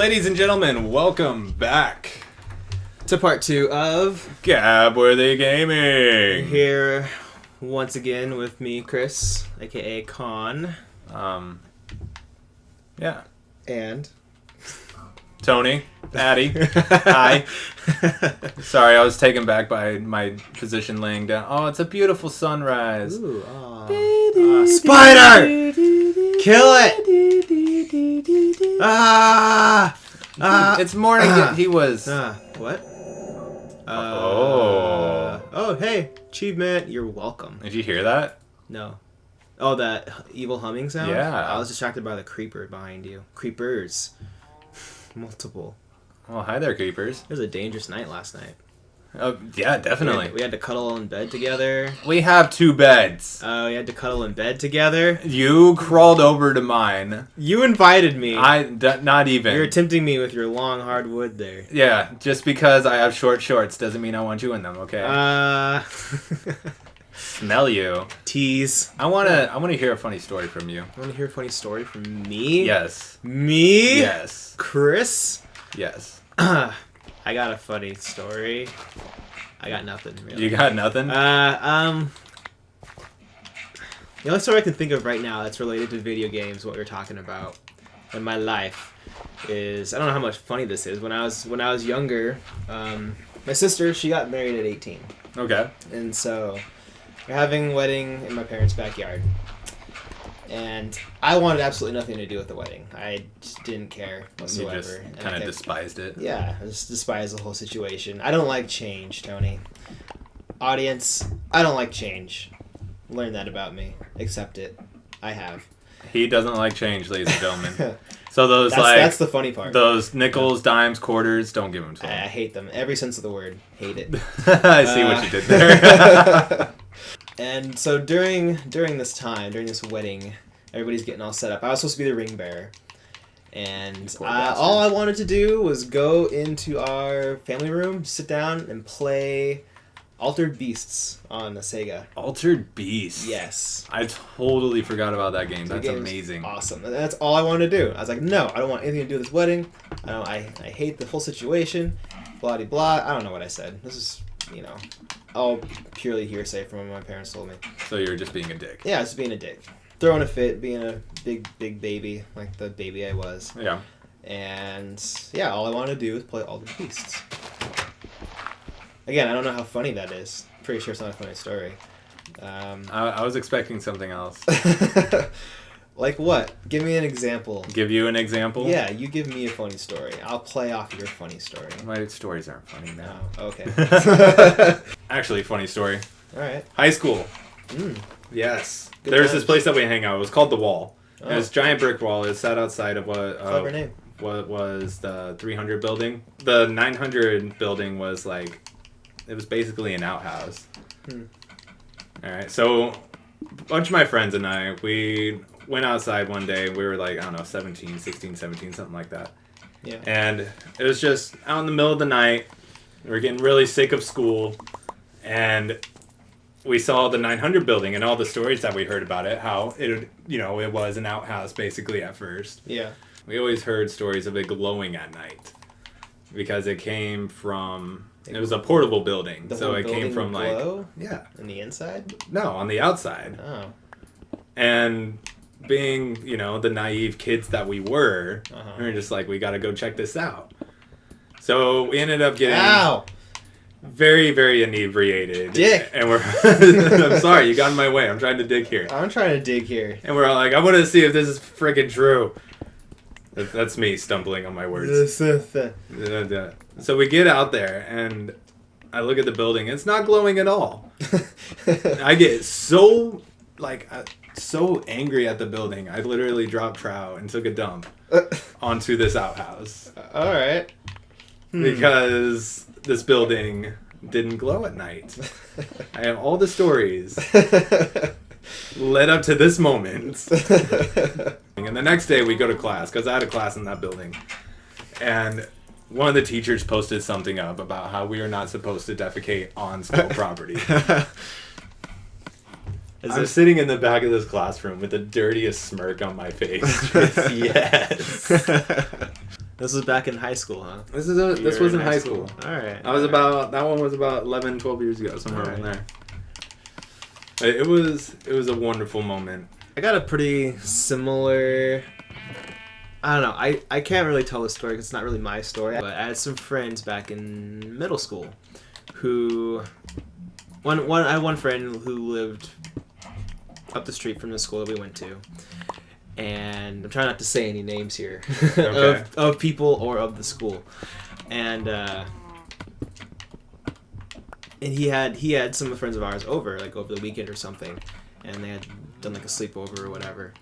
Ladies and gentlemen, welcome back to part 2 of Gabworthy Gaming. Here once again with me, Chris, aka Con. Yeah. And Tony, Addy, hi. Sorry, I was taken back by my position laying down. Oh, it's a beautiful sunrise. Ooh, spider! Kill it! It's morning. He was. What? Oh. Oh, hey, achievement. You're welcome. Did you hear that? No. Oh, that evil humming sound? Yeah. I was distracted by the creeper behind you. Creepers. Multiple. Well, hi there, creepers. It was a dangerous night last night. Yeah, definitely. We had to cuddle in bed together. We have 2 beds. We had to cuddle in bed together. You crawled over to mine. You invited me. Not even. You were tempting me with your long hard wood there. Yeah, just because I have short shorts doesn't mean I want you in them, okay? Smell you. Tease. I wanna hear a funny story from you. You want to hear a funny story from me? Yes. Me? Yes. Chris? Yes. I got a funny story. I got nothing, really. You got nothing? The only story I can think of right now that's related to video games, what we're talking about in my life, is, I don't know how much funny this is. When I was younger, my sister, she got married at 18. Okay. And so we're having a wedding in my parents' backyard. And I wanted absolutely nothing to do with the wedding. I just didn't care whatsoever. You just kind of despised it. Yeah, I just despised the whole situation. I don't like change, Tony. Audience, I don't like change. Learn that about me. Accept it. I have. He doesn't like change, ladies and gentlemen. So that's the funny part. Those nickels, dimes, quarters, don't give them to him. I hate them. Every sense of the word. Hate it. I see what you did there. And so during this wedding, everybody's getting all set up. I was supposed to be the ring bearer. And all I wanted to do was go into our family room, sit down, and play Altered Beasts on the Sega. Altered Beasts? Yes. I totally forgot about that game. That's game's amazing. Awesome. And that's all I wanted to do. I was like, no, I don't want anything to do with this wedding. I hate the whole situation. Blah, blah, blah. I don't know what I said. This is, all purely hearsay from what my parents told me. So you were just being a dick. Yeah, just being a dick. Throwing a fit, being a big baby, like the baby I was. Yeah. And, yeah, all I wanted to do was play Altered Beasts. Again, I don't know how funny that is. Pretty sure it's not a funny story. I was expecting something else. Like what? Give me an example. Give you an example? Yeah, you give me a funny story. I'll play off your funny story. My stories aren't funny now. Oh, okay. Actually, funny story. All right. High school. Yes. There's this place that we hang out. It was called The Wall. Oh. It was a giant brick wall. It sat outside of Clever name. what was the 300 building. The 900 building was like, it was basically an outhouse. All right. So a bunch of my friends and I, we went outside one day. We were like, I don't know, 16, 17, something like that. Yeah. And it was just out in the middle of the night. We were getting really sick of school. And we saw the 900 building and all the stories that we heard about it, how it was an outhouse basically at first. Yeah. We always heard stories of it glowing at night because it came from, it was a portable building. The So whole it came building from would like, glow? yeah. On the inside? No, on the outside. Oh. And being, the naive kids that we were, we were just like, we got to go check this out. So we ended up getting very, very inebriated. Dick. And we're, I'm sorry, you got in my way. I'm trying to dig here. I'm trying to dig here. And we're all like, I want to see if this is freaking true. That's me stumbling on my words. So we get out there and I look at the building. It's not glowing at all. I get so angry at the building. I literally dropped trout and took a dump onto this outhouse. All right. Because this building didn't glow at night. I have all the stories led up to this moment. And the next day we go to class, because I had a class in that building. And one of the teachers posted something up about how we are not supposed to defecate on school property. I'm sitting in the back of this classroom with the dirtiest smirk on my face. Yes. This was back in high school, huh? This You was were in high school. All right. That one was about 11, 12 years ago, somewhere around there. It was a wonderful moment. I got a pretty similar. I don't know. I can't really tell the story because it's not really my story. But I had some friends back in middle school who. I had one friend who lived up the street from the school that we went to. And I'm trying not to say any names here Okay. of people or of the school. And he had some friends of ours over, like over the weekend or something. And they had done like a sleepover or whatever.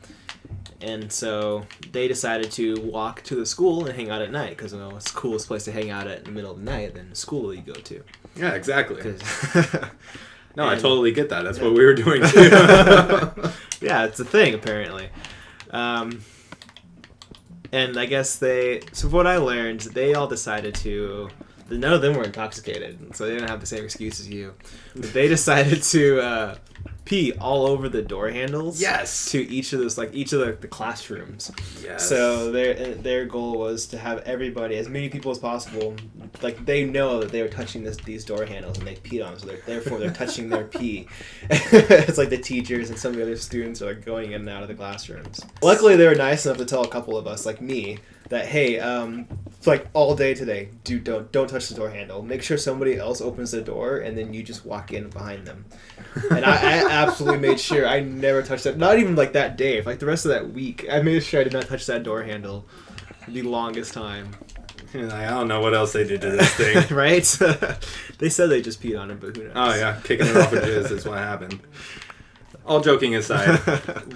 And so they decided to walk to the school and hang out at night because it's the coolest place to hang out at in the middle of the night than the school you go to. Yeah, exactly. 'Cause- No, I and- totally get that. That's what we were doing too. Yeah, it's a thing apparently. And I guess so what I learned, they all decided to. None of them were intoxicated, so they didn't have the same excuse as you. But they decided to pee all over the door handles. Yes. To each of the classrooms. Yes. So their goal was to have everybody, as many people as possible, like they know that they were touching these door handles and they peed on them, so therefore they're touching their pee. It's like the teachers and some of the other students are like going in and out of the classrooms. Luckily, they were nice enough to tell a couple of us, like me, that hey, like all day today, don't touch the door handle. Make sure somebody else opens the door and then you just walk in behind them. And I absolutely made sure I never touched that. Not even like that day. Like the rest of that week, I made sure I did not touch that door handle the longest time. I don't know what else they did to this thing. Right? They said they just peed on it, but who knows? Oh yeah, kicking it off with jizz is what happened. All joking aside,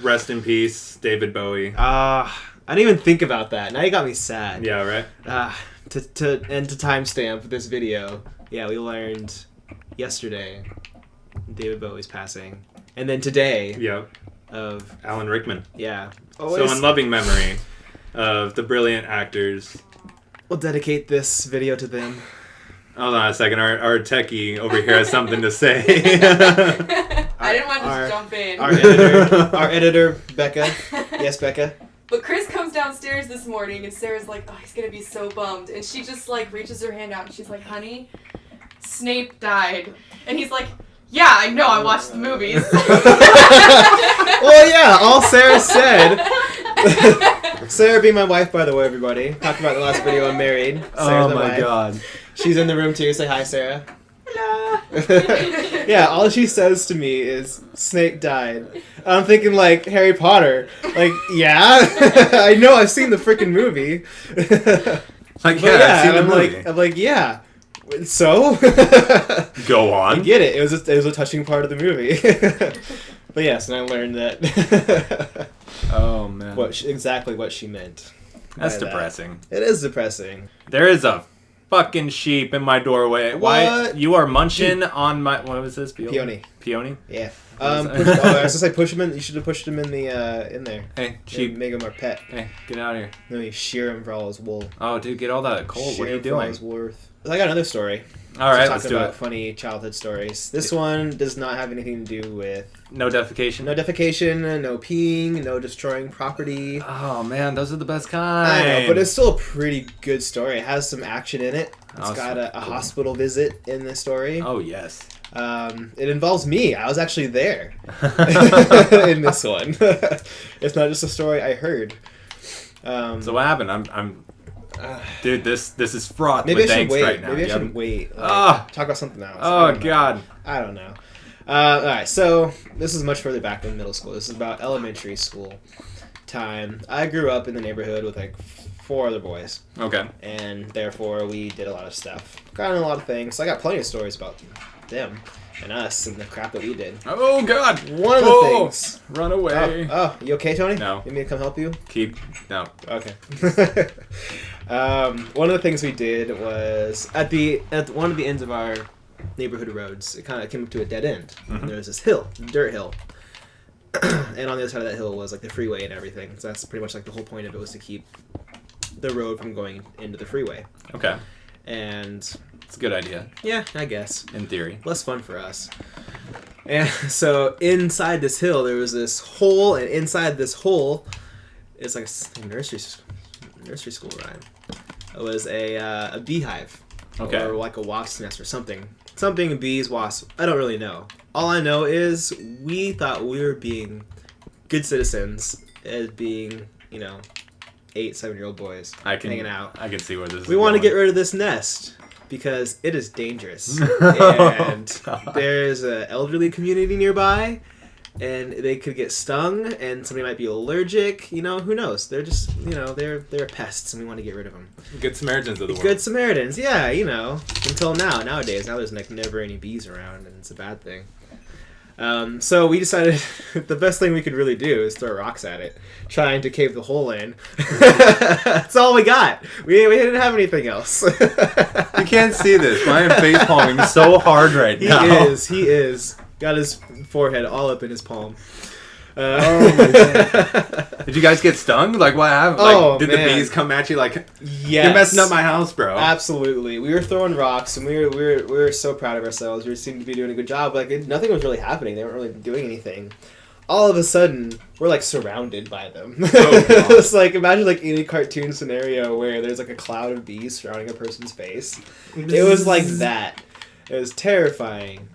rest in peace, David Bowie. I didn't even think about that. Now you got me sad. Yeah, right. To timestamp this video, yeah, we learned yesterday David Bowie's passing, and then today Yep. of Alan Rickman. yeah. So in loving memory of the brilliant actors. We'll dedicate this video to them. Hold on a second. Our techie over here has something to say. I didn't want to just jump in. Our editor, Becca. Yes, Becca. But Chris comes downstairs this morning and Sarah's like, oh, he's gonna be so bummed. And she just like reaches her hand out and she's like, honey, Snape died. And he's like, yeah, I know, I watched the movies. Well, yeah, all Sarah said. Sarah being my wife, by the way, everybody. Talked about in the last video, I'm married. Sarah's my wife. god. She's in the room too. Say hi, Sarah. Hello. Yeah, all she says to me is Snape died. I'm thinking like Harry Potter. Like, yeah, I know I've seen the freaking movie. Like, But yeah, I've seen the movie. I'm like, yeah. So Go I on. get it. It was a touching part of the movie. But yes, and I learned that Oh man. exactly what she meant. That's by that. depressing. It is depressing. There is a fucking sheep in my doorway. Why What? you are munching on my what was this? Peony. Peony? Yeah. What is I was gonna say push him in. You should have pushed him in the in there. Hey, Sheep. sheep. Make him our pet. Hey, get out of here. Then we shear him for all his wool. Oh, dude, get all that coal. Shear What are you him for all doing? his worth. I got another story. All right, Talk let's do about it. funny childhood stories. This one does not have anything to do with No defecation. no defecation, no peeing, no destroying property. Oh man, those are the best kind. I know, but it's still a pretty good story. It has some action in it. It's Awesome. got a Cool. hospital visit in the story. Oh yes. It involves me. I was actually there in this one. It's not just a story I heard. So what happened? I'm dude. This is fraught Maybe I with should angst wait. right now. Maybe I You should haven't- wait. Ah. Talk about something else. Oh I don't know. god. I don't know. All right, so this is much further back than middle school. This is about elementary school time. I grew up in the neighborhood with like 4 other boys, Okay. and therefore we did a lot of stuff. Got in a lot of things. So I got plenty of stories about them and us and the crap that we did. Oh god. One of the Oh, things. Run away. Oh, you okay, Tony? No. You want me to come help you? Keep no. Okay. One of the things we did was at one of the ends of our neighborhood roads. It kind of came up to a dead end. Mhm. And there was this hill, dirt hill, and on the other side of that hill was like the freeway and everything. So that's pretty much like the whole point of it was to keep the road from going into the freeway. Okay. And It's a good idea yeah, I guess in theory. less fun for us. And so inside this hill there was this hole, and inside this hole it's like a nursery school rhyme. was a beehive. Okay. Or like a wasp's nest or something. Something bees, wasps. I don't really know. All I know is we thought we were being good citizens as being, 8, 7-year-old boys hanging out. I can see where this is We want to going. get rid of this nest because it is dangerous. And there's an elderly community nearby, and they could get stung, and somebody might be allergic. Who knows? They're just, they're pests, and we want to get rid of them. Good Samaritans of the world. Good Samaritans, yeah, until now. Nowadays, there's never any bees around, and it's a bad thing. So we decided the best thing we could really do is throw rocks at it, trying to cave the hole in. That's all we got. We didn't have anything else. You can't see this, but I am face palming so hard right now. He is. Got his forehead all up in his palm. Oh my God. Did you guys get stung? Like, what happened? Like, did the bees come at you? Like, yes. You're messing up my house, bro. Absolutely. We were throwing rocks, and we were so proud of ourselves. We seemed to be doing a good job. Like, nothing was really happening. They weren't really doing anything. All of a sudden, we're like surrounded by them. Oh, It's like, imagine like any cartoon scenario where there's like a cloud of bees surrounding a person's face. It was like that. It was terrifying.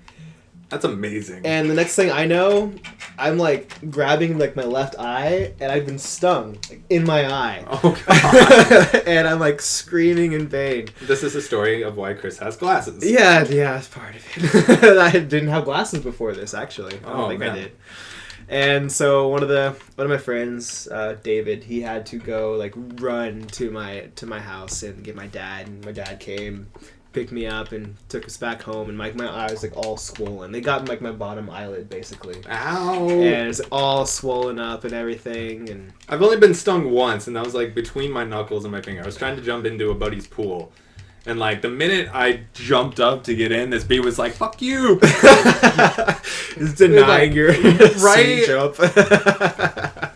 That's amazing. And the next thing I know, I'm like grabbing like my left eye, and I've been stung like, in my eye. Oh God. And I'm like screaming in pain. This is the story of why Chris has glasses. Yeah, that's part of it. I didn't have glasses before this, actually. I don't think I did. And so one of my friends, David, he had to go like run to my house and get my dad, and my dad came, picked me up, and took us back home, and my eye was like all swollen. They got like my bottom eyelid basically. Ow. And it's all swollen up and everything. And I've only been stung once, and that was like between my knuckles and my finger. I was trying to jump into a buddy's pool, and like the minute I jumped up to get in, this bee was like, "Fuck you!" It's denying your right jump.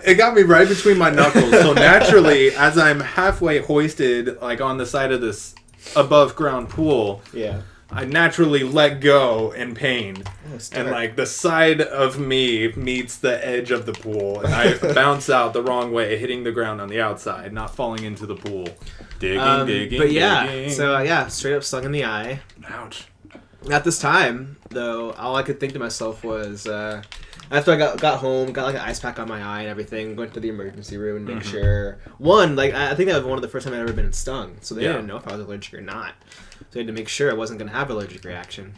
It got me right between my knuckles. So naturally, as I'm halfway hoisted, like on the side of this above ground pool, Yeah. I naturally let go in pain. Oh, And like the side of me meets the edge of the pool, and I bounce out the wrong way, hitting the ground on the outside, not falling into the pool. Digging. But yeah, digging. so straight up stung in the eye. Ouch. At this time, though, all I could think to myself was, after I got home, got like an ice pack on my eye and everything, went to the emergency room and make sure. I think that was one of the first time I'd ever been stung, so they didn't know if I was allergic or not. So I had to make sure I wasn't going to have an allergic reaction.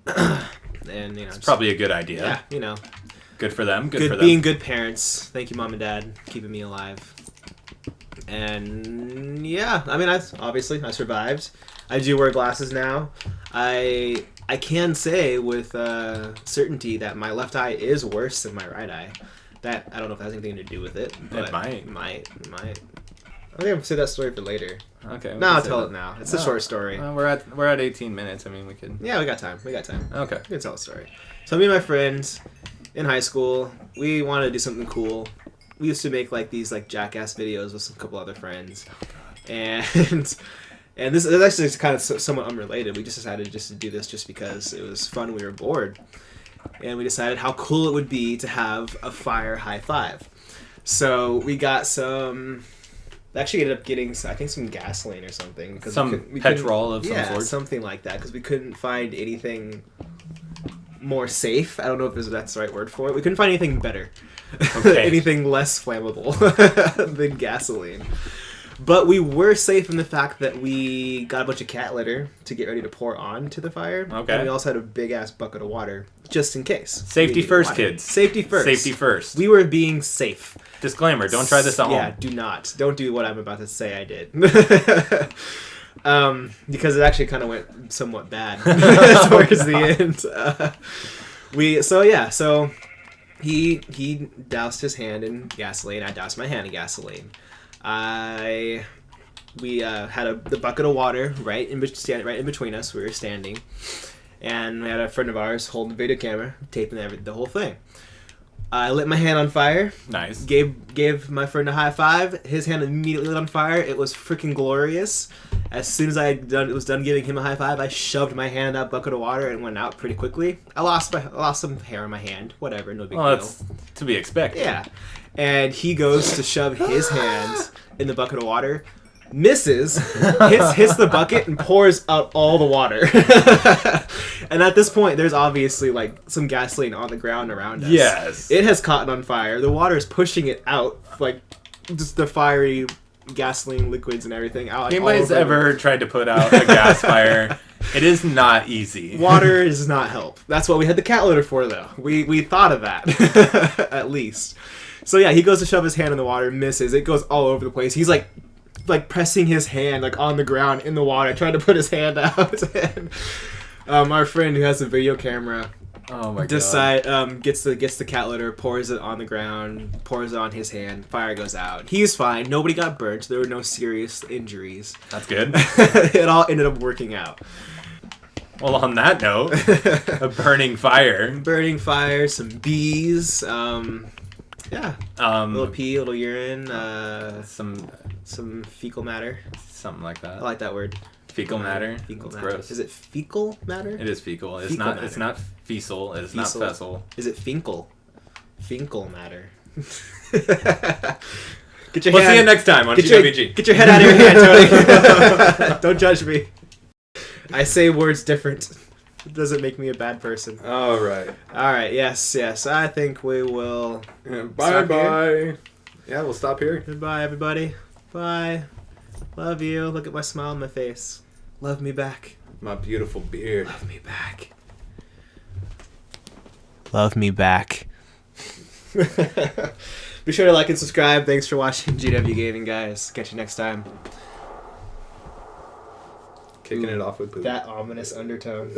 And It's probably a good idea. Yeah, Good for them. Good for them. being good parents. Thank you, Mom and Dad, keeping me alive. And yeah, I mean, I survived. I do wear glasses now. I can say with certainty that my left eye is worse than my right eye. That I don't know if it has anything to do with it, but It might. I think I'll say that story for later. Okay. No, I'll tell it now. It's a short story. We're at 18 minutes. I mean, we could. Yeah, we got time. Okay. We can tell a story. So me and my friends in high school, we wanted to do something cool. We used to make like these like jackass videos with a couple other friends, and this is actually kind of somewhat unrelated. We just decided just to do this just because it was fun. We were bored, and we decided how cool it would be to have a fire high five. So we got some. Actually, ended up getting I think some gasoline or something because we petrol of some sort. Something like that because we couldn't find anything more safe. I don't know if that's the right word for it. We couldn't find anything better. Okay. Anything less flammable than gasoline. But we were safe in the fact that we got a bunch of cat litter to get ready to pour onto the fire. Okay. And we also had a big ass bucket of water just in case. Safety first, kids. Safety first. Safety first. We were being safe. Disclaimer, don't try this at home. Yeah, do not. Don't do what I'm about to say I did. Because it actually kind of went somewhat bad towards the end. So he doused his hand in gasoline. I doused my hand in gasoline. We had the bucket of water right in between us. We were standing, and we had a friend of ours holding the video camera, taping the whole thing. I lit my hand on fire. Nice. Gave my friend a high five. His hand immediately lit on fire. It was freaking glorious. As soon as I was done giving him a high five, I shoved my hand in that bucket of water and went out pretty quickly. I lost some hair on my hand. Whatever, no big deal. That's to be expected. Yeah. And he goes to shove his hand in the bucket of water. misses, hits the bucket, and pours out all the water. And at this point, there's obviously like some gasoline on the ground around us. Yes. It has caught on fire. The water is pushing it out, like just the fiery gasoline liquids and everything out. Anybody's ever tried to put out a gas fire? It is not easy. Water does not help. That's what we had the cat litter for, though. We thought of that, at least. So yeah, he goes to shove his hand in the water, misses. It goes all over the place. He's like pressing his hand like on the ground in the water, trying to put his hand out. And our friend who has a video camera Oh my god. Gets the cat litter, pours it on the ground, pours it on his hand. Fire goes out. He's fine. Nobody got burnt. There were no serious injuries. That's good. It all ended up working out. Well, on that note, a burning fire. Burning fire, some bees. Yeah. A little pee, a little urine. Some fecal matter. Something like I that. like that word. Fecal matter. Fecal That's matter. gross. Is it fecal matter? It is fecal. It's Fecal not. matter. It's not fecal. It is not Fecal. fessel. Is it Finkel? Finkel matter. Get your We'll see you hand. next time on Get your, GWG. get your head out of your hand, Tony. Don't judge me. I say words different. It doesn't make me a bad person. All right. All right. Yes. I think we will. Bye bye. Yeah, we'll stop here. Goodbye, everybody. Bye. Love you. Look at my smile on my face. Love me back. My beautiful beard. Love me back. Love me back. Be sure to like and subscribe. Thanks for watching GW Gaming, guys. Catch you next time. Kicking it off with poop. That ominous undertone.